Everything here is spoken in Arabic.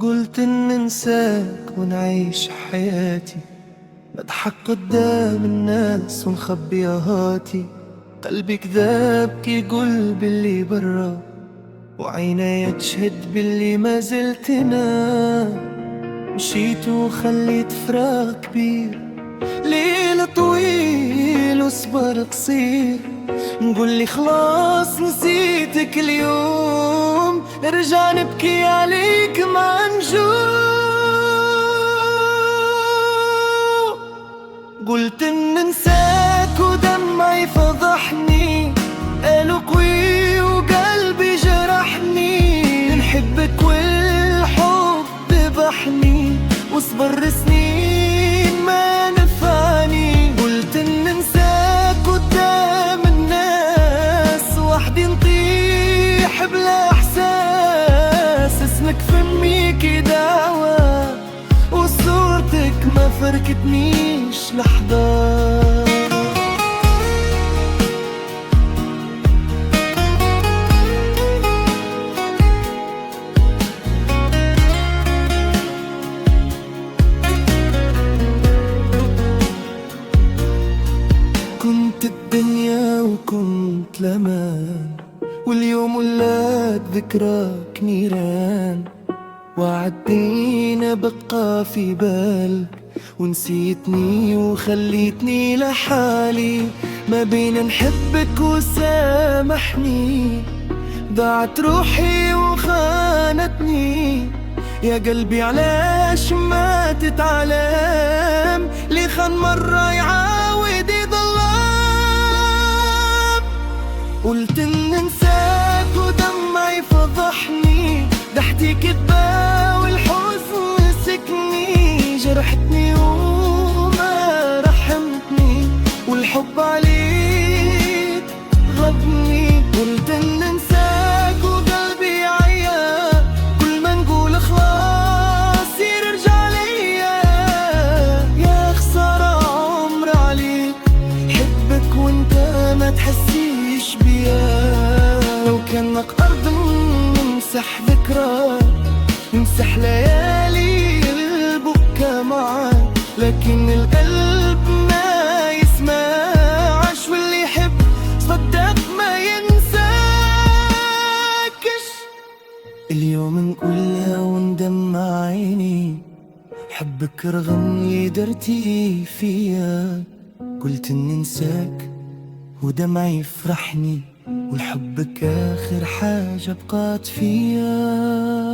قلت إن ننساك ونعيش حياتي، نضحك قدام الناس ونخبي هاتي. قلبي كذاب كي يقول باللي برا، وعيني تشهد باللي ما زلت انا. مشيت وخليت فراق كبير، ليل طويل وصبر قصير. نقول لي خلاص نسيتك اليوم، نرجع نبكي عليك مع نجوم. قلت ان ننساك ودمعي فضحني، قالوا قوي وقلبي جرحني. نحبك والحب ذبحني، وصبر سنين ما نفعني. قلت ان ننساك قدام الناس، وحدي نطيح بلا احساس. اسمك فمي كي دعوة، وصورتك ما فرقتنيش لحظة. كنت الدنيا وكنت الأمان، واليوم ولات ذكراك نيران. وعدينا بقى في بالك، ونسيتني وخليتني لحالي. ما بين نحبك وسامحني، ضاعت روحي وخانتني. يا قلبي علاش ما تتعلم، لي خان مرة يعاود يظلم. قلت ان ننساك ودمعي فضحني، ضحكتي كدبة والحزن سكني. جرحتني وما رحمتني، والحب عليك غضني. قلت ان ننساك وقلبي عيا، كل ما نقول خلاص يرجع ليا. يا خسارة عمر عليك، حبك وانت ما تحسيش بيا. لو كان نقدر نمسح ذكراك، نمسح ليالي البكا معاك. لكن القلب ما يسمعش، واللي يحب صدق ما ينساكش. اليوم نقولها وندمع عيني، حبك رغم اللي درتي فيا. قلت ان ننساك ودمعي يفرحني، والحبك آخر حاجة بقات فيا.